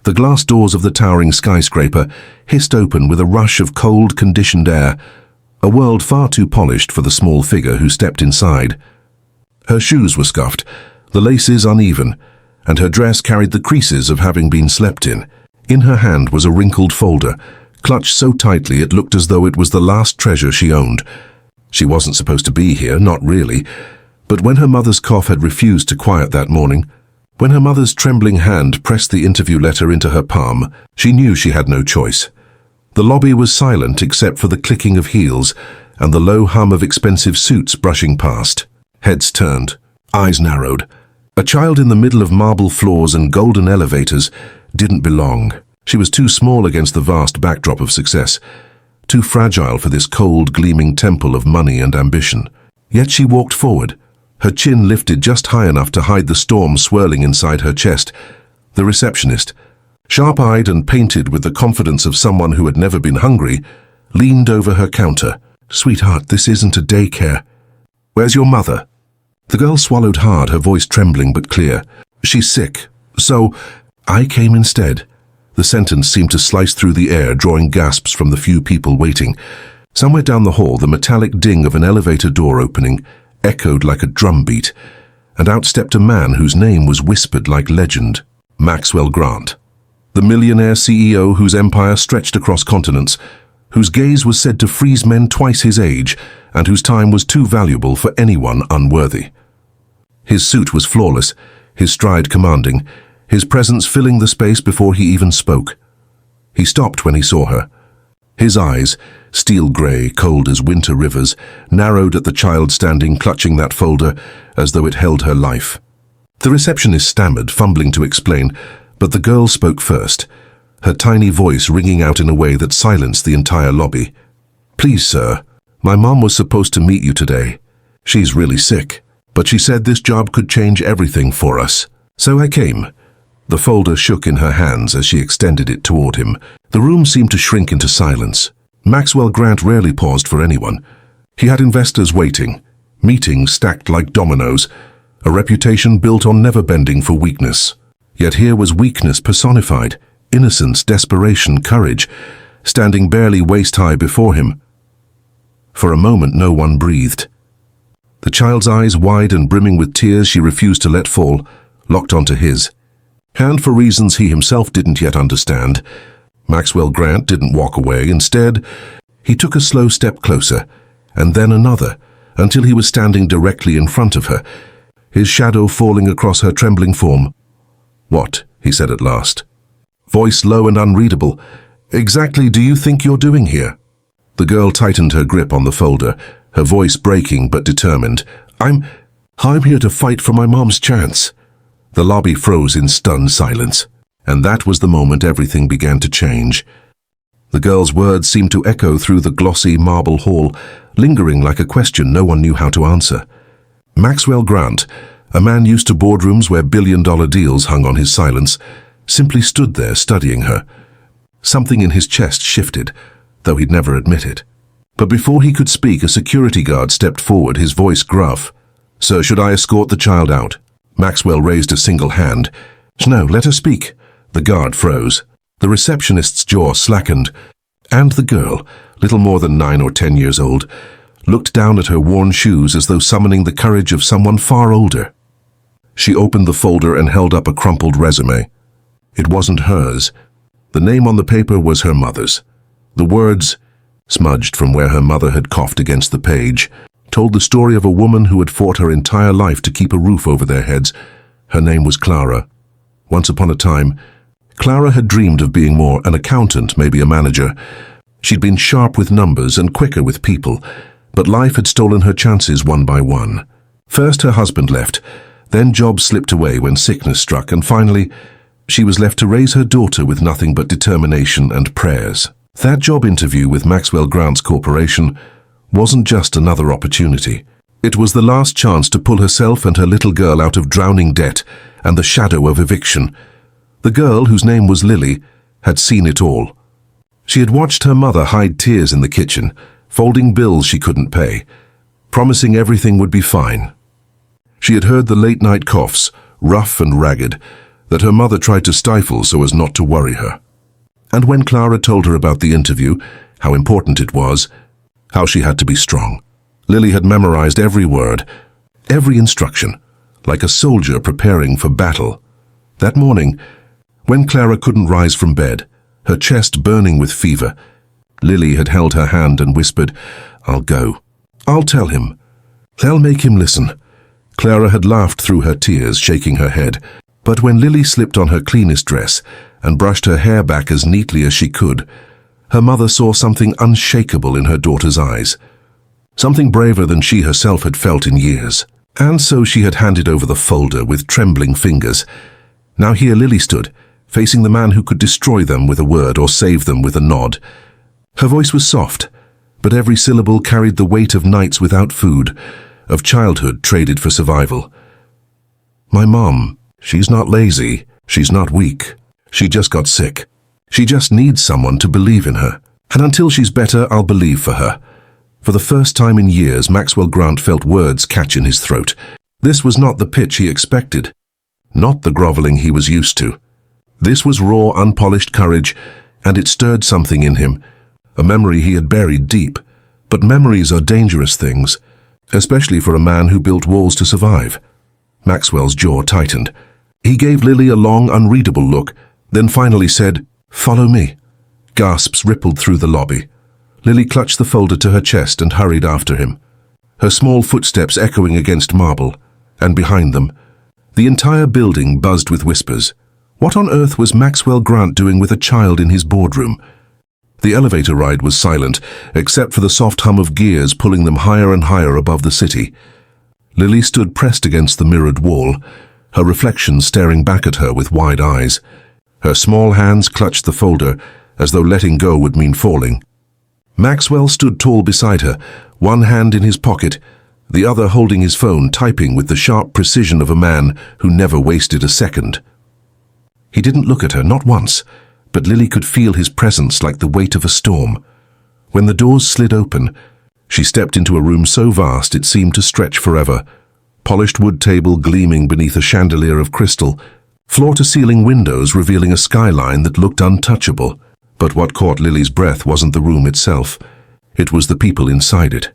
The glass doors of the towering skyscraper hissed open with a rush of cold, conditioned air, a world far too polished for the small figure who stepped inside. Her shoes were scuffed, the laces uneven, and her dress carried the creases of having been slept in. In her hand was a wrinkled folder, clutched so tightly it looked as though it was the last treasure she owned. She wasn't supposed to be here, not really, but when her mother's cough had refused to quiet that morning, when her mother's trembling hand pressed the interview letter into her palm, she knew she had no choice. The lobby was silent except for the clicking of heels and the low hum of expensive suits brushing past. Heads turned, eyes narrowed. A child in the middle of marble floors and golden elevators didn't belong. She was too small against the vast backdrop of success, too fragile for this cold, gleaming temple of money and ambition. Yet she walked forward, her chin lifted just high enough to hide the storm swirling inside her chest. The receptionist, sharp-eyed and painted with the confidence of someone who had never been hungry, leaned over her counter. "Sweetheart, this isn't a daycare. Where's your mother?" The girl swallowed hard, her voice trembling but clear. "She's sick, so I came instead." The sentence seemed to slice through the air, drawing gasps from the few people waiting. Somewhere down the hall, the metallic ding of an elevator door opening echoed like a drumbeat, and out stepped a man whose name was whispered like legend: Maxwell Grant. The millionaire CEO whose empire stretched across continents, whose gaze was said to freeze men twice his age, and whose time was too valuable for anyone unworthy. His suit was flawless, his stride commanding, his presence filling the space before he even spoke. He stopped when he saw her. His eyes, steel grey, cold as winter rivers, narrowed at the child standing clutching that folder as though it held her life. The receptionist stammered, fumbling to explain, but the girl spoke first, her tiny voice ringing out in a way that silenced the entire lobby. "Please, sir, my mom was supposed to meet you today. She's really sick, but she said this job could change everything for us. So I came." The folder shook in her hands as she extended it toward him. The room seemed to shrink into silence. Maxwell Grant rarely paused for anyone. He had investors waiting, meetings stacked like dominoes, a reputation built on never bending for weakness. Yet here was weakness personified, innocence, desperation, courage, standing barely waist-high before him. For a moment no one breathed. The child's eyes, wide and brimming with tears she refused to let fall, locked onto his. And for reasons he himself didn't yet understand, Maxwell Grant didn't walk away. Instead, he took a slow step closer, and then another, until he was standing directly in front of her, his shadow falling across her trembling form. "What?" he said at last. Voice low and unreadable. "Exactly do you think you're doing here?" The girl tightened her grip on the folder, her voice breaking but determined. I'm here to fight for my mom's chance." The lobby froze in stunned silence, and that was the moment everything began to change. The girl's words seemed to echo through the glossy marble hall, lingering like a question no one knew how to answer. Maxwell Grant, a man used to boardrooms where billion-dollar deals hung on his silence, simply stood there studying her. Something in his chest shifted, though he'd never admit it. But before he could speak, a security guard stepped forward, his voice gruff. "Sir, should I escort the child out?" Maxwell raised a single hand. "No, let her speak." The guard froze. The receptionist's jaw slackened, and the girl, little more than 9 or 10 years old, looked down at her worn shoes as though summoning the courage of someone far older. She opened the folder and held up a crumpled resume. It wasn't hers. The name on the paper was her mother's. The words, smudged from where her mother had coughed against the page, told the story of a woman who had fought her entire life to keep a roof over their heads. Her name was Clara. Once upon a time, Clara had dreamed of being more an accountant, maybe a manager. She'd been sharp with numbers and quicker with people, but life had stolen her chances one by one. First her husband left, then jobs slipped away when sickness struck, and finally she was left to raise her daughter with nothing but determination and prayers. That job interview with Maxwell Grant's corporation wasn't just another opportunity. It was the last chance to pull herself and her little girl out of drowning debt and the shadow of eviction. The girl, whose name was Lily, had seen it all. She had watched her mother hide tears in the kitchen, folding bills she couldn't pay, promising everything would be fine. She had heard the late-night coughs, rough and ragged, that her mother tried to stifle so as not to worry her. And when Clara told her about the interview, how important it was, how she had to be strong, Lily had memorized every word, every instruction, like a soldier preparing for battle. That morning, when Clara couldn't rise from bed, her chest burning with fever, Lily had held her hand and whispered, "I'll go. I'll tell him. They'll make him listen." Clara had laughed through her tears, shaking her head. But when Lily slipped on her cleanest dress and brushed her hair back as neatly as she could, her mother saw something unshakable in her daughter's eyes, something braver than she herself had felt in years. And so she had handed over the folder with trembling fingers. Now here Lily stood, facing the man who could destroy them with a word or save them with a nod. Her voice was soft, but every syllable carried the weight of nights without food, of childhood traded for survival. "My mom, she's not lazy, she's not weak. She just got sick. She just needs someone to believe in her. And until she's better, I'll believe for her." For the first time in years, Maxwell Grant felt words catch in his throat. This was not the pitch he expected, not the groveling he was used to. This was raw, unpolished courage, and it stirred something in him, a memory he had buried deep. But memories are dangerous things, especially for a man who built walls to survive. Maxwell's jaw tightened. He gave Lily a long, unreadable look, then finally said, "Follow me." Gasps rippled through the lobby. Lily clutched the folder to her chest and hurried after him, her small footsteps echoing against marble, and behind them, the entire building buzzed with whispers. What on earth was Maxwell Grant doing with a child in his boardroom? The elevator ride was silent, except for the soft hum of gears pulling them higher and higher above the city. Lily stood pressed against the mirrored wall, her reflection staring back at her with wide eyes. Her small hands clutched the folder, as though letting go would mean falling. Maxwell stood tall beside her, one hand in his pocket, the other holding his phone, typing with the sharp precision of a man who never wasted a second. He didn't look at her, not once, but Lily could feel his presence like the weight of a storm. When the doors slid open, she stepped into a room so vast it seemed to stretch forever. Polished wood table gleaming beneath a chandelier of crystal, floor-to-ceiling windows revealing a skyline that looked untouchable. But what caught Lily's breath wasn't the room itself. It was the people inside it.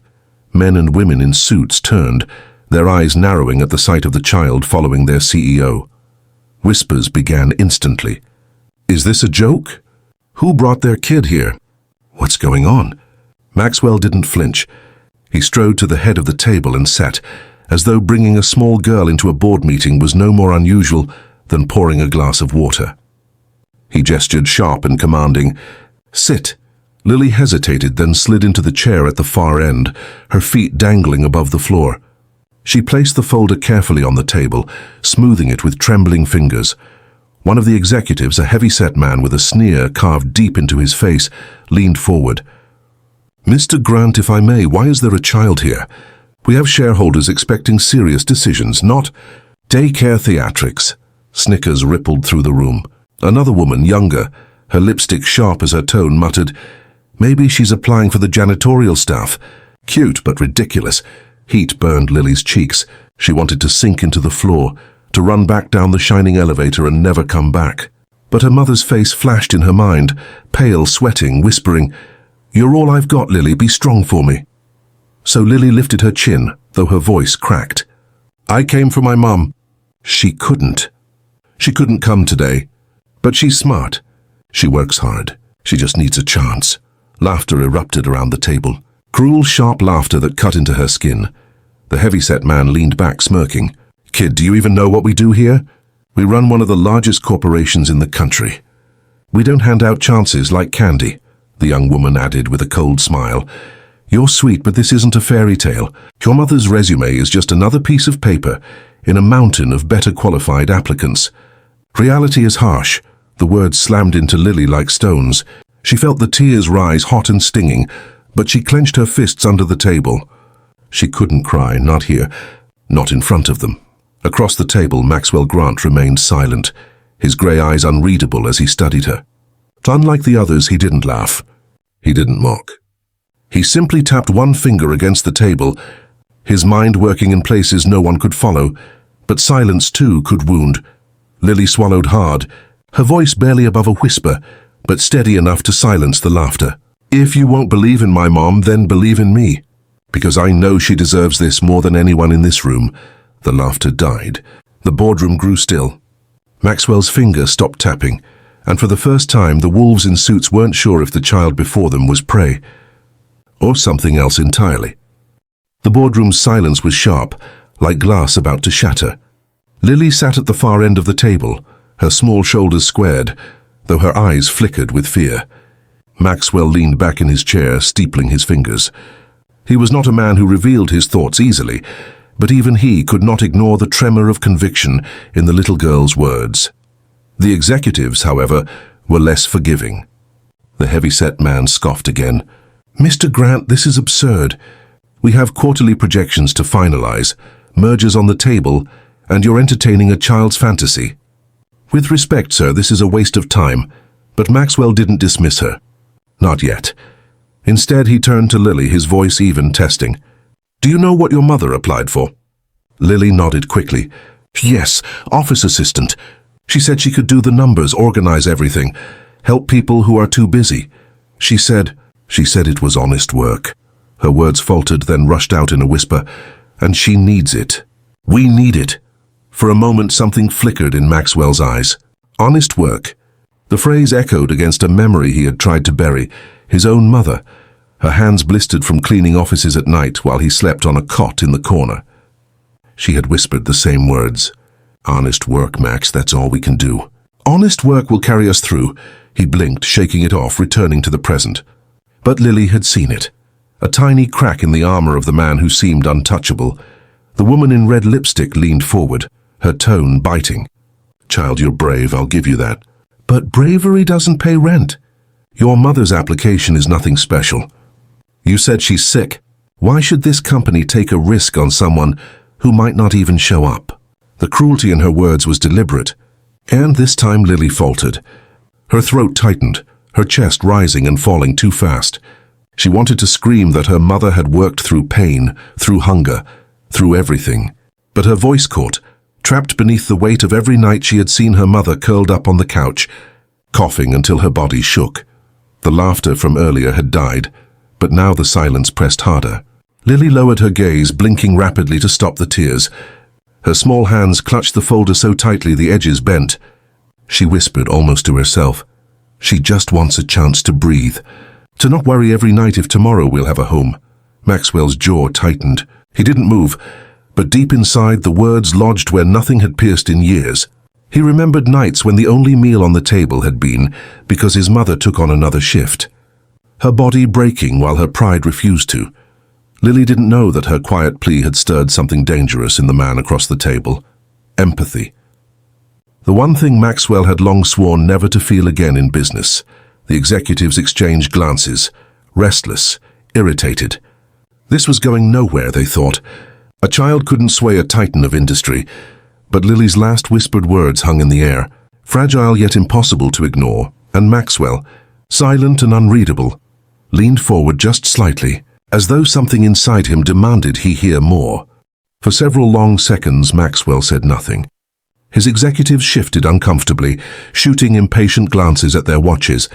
Men and women in suits turned, their eyes narrowing at the sight of the child following their CEO. Whispers began instantly. "Is this a joke? Who brought their kid here? What's going on?" Maxwell didn't flinch. He strode to the head of the table and sat, as though bringing a small girl into a board meeting was no more unusual than pouring a glass of water. He gestured sharp and commanding, "Sit." Lily hesitated, then slid into the chair at the far end, her feet dangling above the floor. She placed the folder carefully on the table, smoothing it with trembling fingers. One of the executives, a heavy-set man with a sneer carved deep into his face, leaned forward. "Mr. Grant, if I may, why is there a child here? We have shareholders expecting serious decisions, not daycare theatrics." Snickers rippled through the room. Another woman, younger, her lipstick sharp as her tone, muttered, "Maybe she's applying for the janitorial staff." Cute, but ridiculous. Heat burned Lily's cheeks. She wanted to sink into the floor, to run back down the shining elevator and never come back. But her mother's face flashed in her mind, pale, sweating, whispering, "You're all I've got, Lily, be strong for me." So Lily lifted her chin, though her voice cracked. "I came for my mum." She couldn't. She couldn't come today. But she's smart. She works hard. She just needs a chance. Laughter erupted around the table. Cruel, sharp laughter that cut into her skin. The heavy-set man leaned back, smirking. "Kid, do you even know what we do here? We run one of the largest corporations in the country. We don't hand out chances like candy," the young woman added with a cold smile. "You're sweet, but this isn't a fairy tale. Your mother's resume is just another piece of paper in a mountain of better qualified applicants. Reality is harsh." The words slammed into Lily like stones. She felt the tears rise hot and stinging, but she clenched her fists under the table. She couldn't cry, not here, not in front of them. Across the table, Maxwell Grant remained silent, his grey eyes unreadable as he studied her. Unlike the others, he didn't laugh. He didn't mock. He simply tapped one finger against the table, his mind working in places no one could follow, but silence too could wound. Lily swallowed hard, her voice barely above a whisper, but steady enough to silence the laughter. If you won't believe in my mom, then believe in me. Because I know she deserves this more than anyone in this room. The laughter died. The boardroom grew still. Maxwell's finger stopped tapping, and for the first time the wolves in suits weren't sure if the child before them was prey, or something else entirely. The boardroom's silence was sharp, like glass about to shatter. Lily sat at the far end of the table, her small shoulders squared, though her eyes flickered with fear. Maxwell leaned back in his chair, steepling his fingers. He was not a man who revealed his thoughts easily, but even he could not ignore the tremor of conviction in the little girl's words. The executives, however, were less forgiving. The heavy-set man scoffed again. "Mr. Grant, this is absurd. We have quarterly projections to finalize, mergers on the table, and you're entertaining a child's fantasy." "With respect, sir, this is a waste of time," but Maxwell didn't dismiss her. Not yet. Instead, he turned to Lily, his voice even, testing. "Do you know what your mother applied for?" Lily nodded quickly. "Yes, office assistant. She said she could do the numbers, organize everything, help people who are too busy. She said it was honest work." Her words faltered, then rushed out in a whisper. "And she needs it. We need it." For a moment, something flickered in Maxwell's eyes. Honest work. The phrase echoed against a memory he had tried to bury. His own mother. Her hands blistered from cleaning offices at night while he slept on a cot in the corner. She had whispered the same words. "Honest work, Max, that's all we can do." "Honest work will carry us through." He blinked, shaking it off, returning to the present. But Lily had seen it. A tiny crack in the armor of the man who seemed untouchable. The woman in red lipstick leaned forward, her tone biting. "Child, you're brave, I'll give you that. But bravery doesn't pay rent. Your mother's application is nothing special. You said she's sick. Why should this company take a risk on someone who might not even show up?" The cruelty in her words was deliberate, and this time Lily faltered. Her throat tightened, her chest rising and falling too fast. She wanted to scream that her mother had worked through pain, through hunger, through everything. But her voice caught, trapped beneath the weight of every night she had seen her mother curled up on the couch, coughing until her body shook. The laughter from earlier had died, but now the silence pressed harder. Lily lowered her gaze, blinking rapidly to stop the tears. Her small hands clutched the folder so tightly the edges bent. She whispered almost to herself, "She just wants a chance to breathe. To not worry every night if tomorrow we'll have a home." Maxwell's jaw tightened. He didn't move, but deep inside the words lodged where nothing had pierced in years. He remembered nights when the only meal on the table had been because his mother took on another shift. Her body breaking while her pride refused to. Lily didn't know that her quiet plea had stirred something dangerous in the man across the table. Empathy. The one thing Maxwell had long sworn never to feel again in business. The executives exchanged glances, restless, irritated. This was going nowhere, they thought. A child couldn't sway a titan of industry, but Lily's last whispered words hung in the air, fragile yet impossible to ignore, and Maxwell, silent and unreadable, leaned forward just slightly, as though something inside him demanded he hear more. For several long seconds, Maxwell said nothing. His executives shifted uncomfortably, shooting impatient glances at their watches,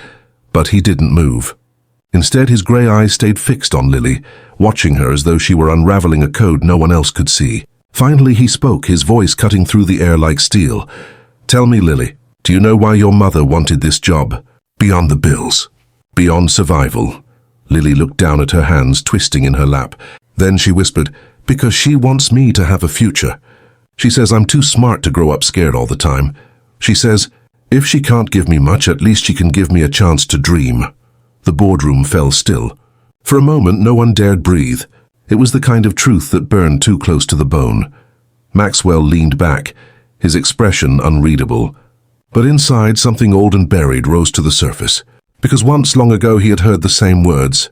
but he didn't move. Instead, his grey eyes stayed fixed on Lily, watching her as though she were unraveling a code no one else could see. Finally, he spoke, his voice cutting through the air like steel. "Tell me, Lily, do you know why your mother wanted this job? Beyond the bills. Beyond survival." Lily looked down at her hands, twisting in her lap. Then she whispered, "Because she wants me to have a future. She says I'm too smart to grow up scared all the time. She says, if she can't give me much, at least she can give me a chance to dream." The boardroom fell still. For a moment, no one dared breathe. It was the kind of truth that burned too close to the bone. Maxwell leaned back, his expression unreadable. But inside, something old and buried rose to the surface, because once long ago he had heard the same words.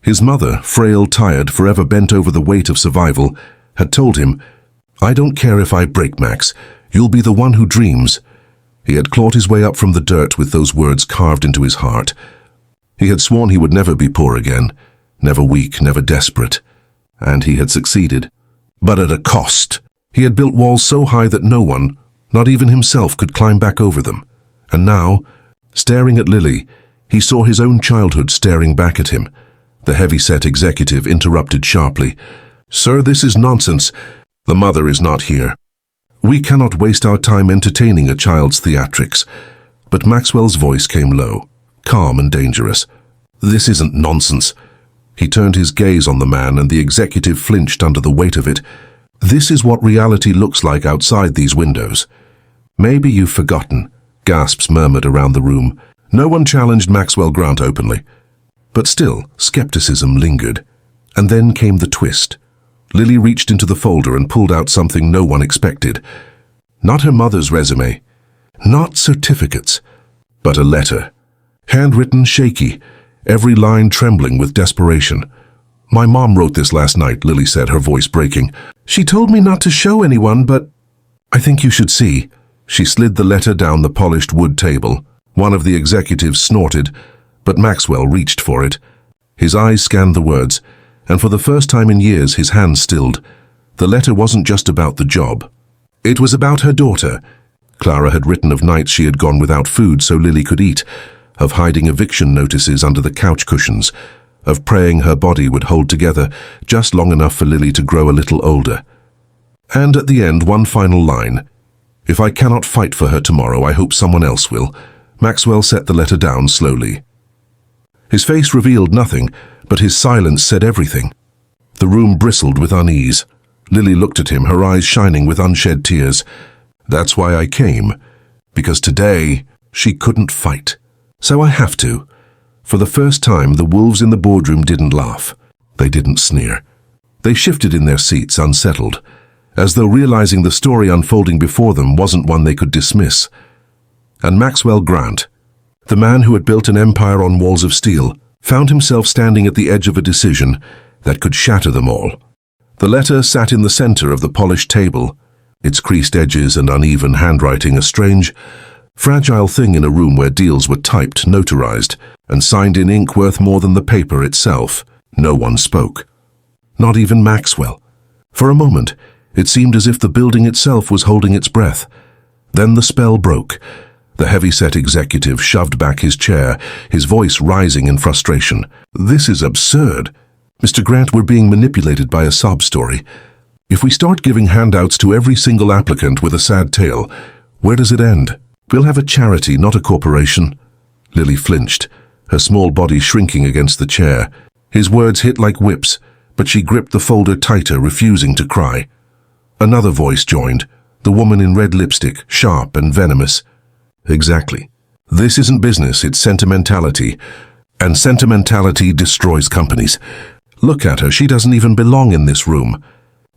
His mother, frail, tired, forever bent over the weight of survival, had told him, "I don't care if I break, Max. You'll be the one who dreams." He had clawed his way up from the dirt with those words carved into his heart. He had sworn he would never be poor again, never weak, never desperate. And he had succeeded. But at a cost. He had built walls so high that no one, Not even himself could climb back over them. And now, staring at Lily, he saw his own childhood staring back at him. The heavy-set executive interrupted sharply. "Sir, this is nonsense. The mother is not here. We cannot waste our time entertaining a child's theatrics." But Maxwell's voice came low, calm and dangerous. "This isn't nonsense." He turned his gaze on the man, and the executive flinched under the weight of it. "This is what reality looks like outside these windows." "Maybe you've forgotten," gasps murmured around the room. No one challenged Maxwell Grant openly. But still, skepticism lingered. And then came the twist. Lily reached into the folder and pulled out something no one expected. Not her mother's resume, not certificates, but a letter. Handwritten, shaky, every line trembling with desperation. "My mom wrote this last night," Lily said, her voice breaking. "She told me not to show anyone, but I think you should see." She slid the letter down the polished wood table. One of the executives snorted, but Maxwell reached for it. His eyes scanned the words, and for the first time in years his hands stilled. The letter wasn't just about the job. It was about her daughter. Clara had written of nights she had gone without food so Lily could eat, of hiding eviction notices under the couch cushions, of praying her body would hold together just long enough for Lily to grow a little older. And at the end, one final line. "If I cannot fight for her tomorrow, I hope someone else will." Maxwell set the letter down slowly. His face revealed nothing, but his silence said everything. The room bristled with unease. Lily looked at him, her eyes shining with unshed tears. "That's why I came. Because today, she couldn't fight. So I have to." For the first time, the wolves in the boardroom didn't laugh. They didn't sneer. They shifted in their seats, unsettled, as though realizing the story unfolding before them wasn't one they could dismiss. And Maxwell Grant, the man who had built an empire on walls of steel, found himself standing at the edge of a decision that could shatter them all. The letter sat in the center of the polished table, its creased edges and uneven handwriting a strange, fragile thing in a room where deals were typed, notarized, and signed in ink worth more than the paper itself. No one spoke. Not even Maxwell. For a moment, it seemed as if the building itself was holding its breath. Then the spell broke. The heavy-set executive shoved back his chair, his voice rising in frustration. "This is absurd. Mr. Grant, we're being manipulated by a sob story. If we start giving handouts to every single applicant with a sad tale, where does it end? We'll have a charity, not a corporation." Lily flinched, her small body shrinking against the chair. His words hit like whips, but she gripped the folder tighter, refusing to cry. Another voice joined, the woman in red lipstick, sharp and venomous. "Exactly. This isn't business, it's sentimentality. And sentimentality destroys companies. Look at her, she doesn't even belong in this room.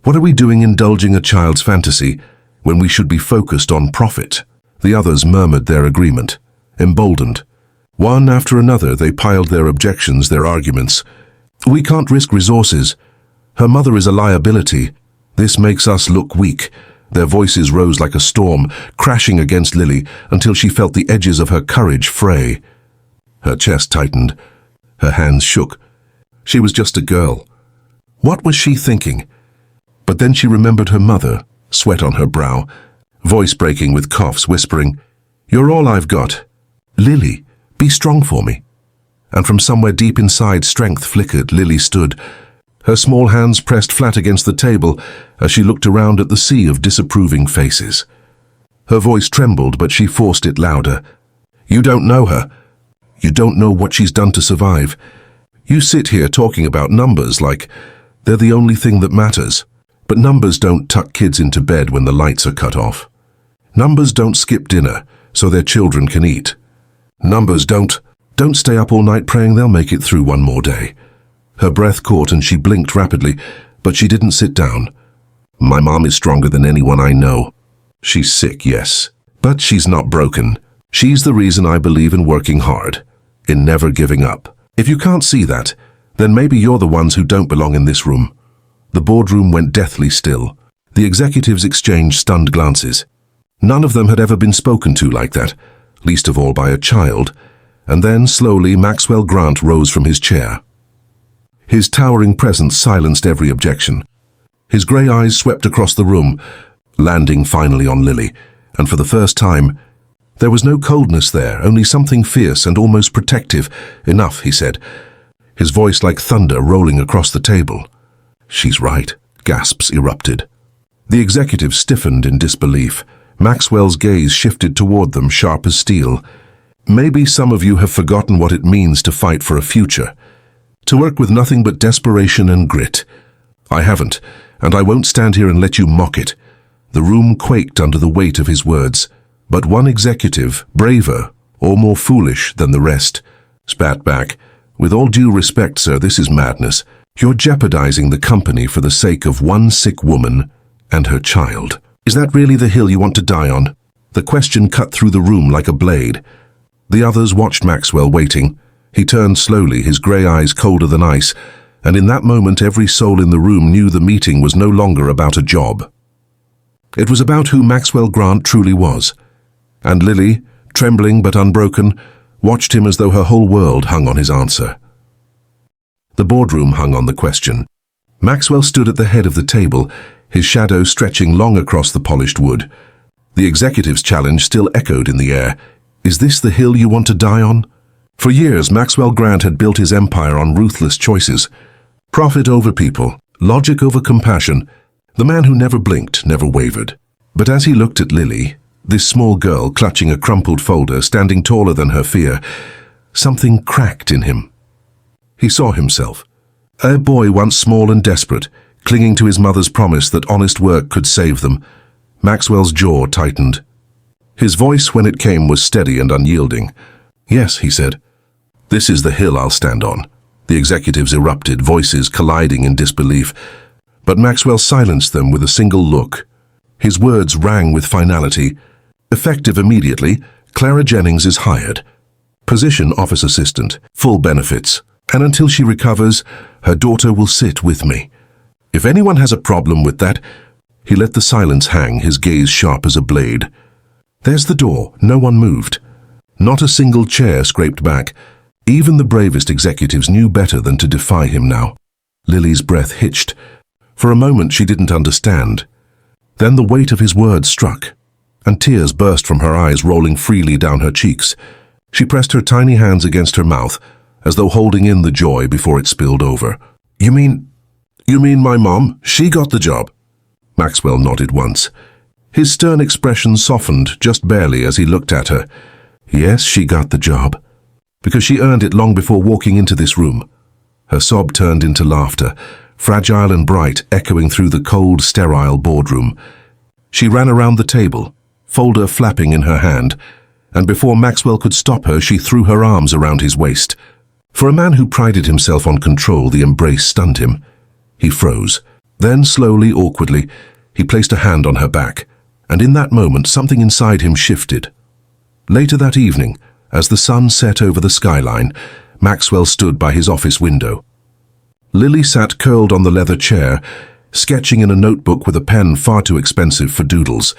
What are we doing indulging a child's fantasy when we should be focused on profit?" The others murmured their agreement, emboldened. One after another, they piled their objections, their arguments. "We can't risk resources. Her mother is a liability. This makes us look weak." Their voices rose like a storm, crashing against Lily until she felt the edges of her courage fray. Her chest tightened. Her hands shook. She was just a girl. What was she thinking? But then she remembered her mother, sweat on her brow, voice breaking with coughs, whispering, "You're all I've got. Lily, be strong for me." And from somewhere deep inside, strength flickered. Lily stood, her small hands pressed flat against the table as she looked around at the sea of disapproving faces. Her voice trembled, but she forced it louder. "You don't know her. You don't know what she's done to survive. You sit here talking about numbers like they're the only thing that matters. But numbers don't tuck kids into bed when the lights are cut off. Numbers don't skip dinner so their children can eat. Numbers don't stay up all night praying they'll make it through one more day." Her breath caught and she blinked rapidly, but she didn't sit down. "My mom is stronger than anyone I know. She's sick, yes, but she's not broken. She's the reason I believe in working hard, in never giving up. If you can't see that, then maybe you're the ones who don't belong in this room." The boardroom went deathly still. The executives exchanged stunned glances. None of them had ever been spoken to like that, least of all by a child. And then, slowly, Maxwell Grant rose from his chair. His towering presence silenced every objection. His grey eyes swept across the room, landing finally on Lily, and for the first time, there was no coldness there, only something fierce and almost protective. "Enough," he said, his voice like thunder rolling across the table. "She's right," gasps erupted. The executives stiffened in disbelief. Maxwell's gaze shifted toward them, sharp as steel. "Maybe some of you have forgotten what it means to fight for a future, to work with nothing but desperation and grit. I haven't, and I won't stand here and let you mock it." The room quaked under the weight of his words, but one executive, braver or more foolish than the rest, spat back, "With all due respect, sir, this is madness. You're jeopardizing the company for the sake of one sick woman and her child. Is that really the hill you want to die on?" The question cut through the room like a blade. The others watched Maxwell waiting. He turned slowly, his grey eyes colder than ice, and in that moment every soul in the room knew the meeting was no longer about a job. It was about who Maxwell Grant truly was. And Lily, trembling but unbroken, watched him as though her whole world hung on his answer. The boardroom hung on the question. Maxwell stood at the head of the table, his shadow stretching long across the polished wood. The executive's challenge still echoed in the air. "Is this the hill you want to die on?" For years, Maxwell Grant had built his empire on ruthless choices. Profit over people, logic over compassion, the man who never blinked, never wavered. But as he looked at Lily, this small girl clutching a crumpled folder, standing taller than her fear, something cracked in him. He saw himself, a boy once small and desperate, clinging to his mother's promise that honest work could save them. Maxwell's jaw tightened. His voice, when it came, was steady and unyielding. "Yes," he said, "this is the hill I'll stand on." The executives erupted, voices colliding in disbelief. But Maxwell silenced them with a single look. His words rang with finality. "Effective immediately, Clara Jennings is hired. Position office assistant, full benefits. And until she recovers, her daughter will sit with me. If anyone has a problem with that..." He let the silence hang, his gaze sharp as a blade. "There's the door." No one moved. Not a single chair scraped back. Even the bravest executives knew better than to defy him now. Lily's breath hitched. For a moment she didn't understand. Then the weight of his words struck, and tears burst from her eyes, rolling freely down her cheeks. She pressed her tiny hands against her mouth, as though holding in the joy before it spilled over. You mean my mom? She got the job?" Maxwell nodded once. His stern expression softened just barely as he looked at her. "Yes, she got the job. Because she earned it long before walking into this room." Her sob turned into laughter, fragile and bright, echoing through the cold, sterile boardroom. She ran around the table, folder flapping in her hand, and before Maxwell could stop her, she threw her arms around his waist. For a man who prided himself on control, the embrace stunned him. He froze. Then, slowly, awkwardly, he placed a hand on her back, and in that moment something inside him shifted. Later that evening, as the sun set over the skyline, Maxwell stood by his office window. Lily sat curled on the leather chair, sketching in a notebook with a pen far too expensive for doodles.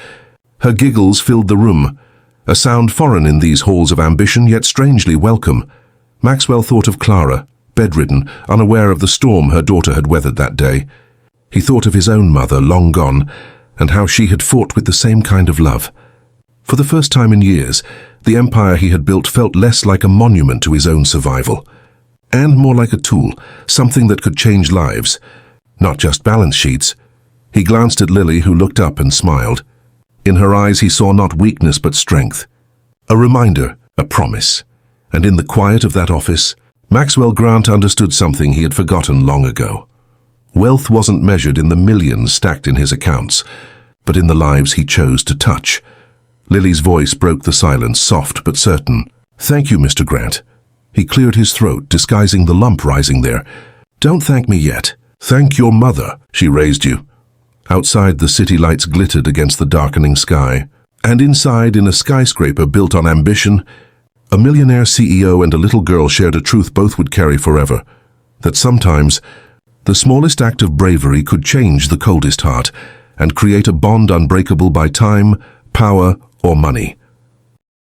Her giggles filled the room, a sound foreign in these halls of ambition, yet strangely welcome. Maxwell thought of Clara, bedridden, unaware of the storm her daughter had weathered that day. He thought of his own mother, long gone, and how she had fought with the same kind of love. For the first time in years, the empire he had built felt less like a monument to his own survival, and more like a tool, something that could change lives, not just balance sheets. He glanced at Lily, who looked up and smiled. In her eyes he saw not weakness but strength. A reminder, a promise. And in the quiet of that office, Maxwell Grant understood something he had forgotten long ago. Wealth wasn't measured in the millions stacked in his accounts, but in the lives he chose to touch. Lily's voice broke the silence, soft but certain. "Thank you, Mr. Grant." He cleared his throat, disguising the lump rising there. "Don't thank me yet. Thank your mother. She raised you." Outside, the city lights glittered against the darkening sky. And inside, in a skyscraper built on ambition, a millionaire CEO and a little girl shared a truth both would carry forever. That sometimes, the smallest act of bravery could change the coldest heart and create a bond unbreakable by time, power, or money.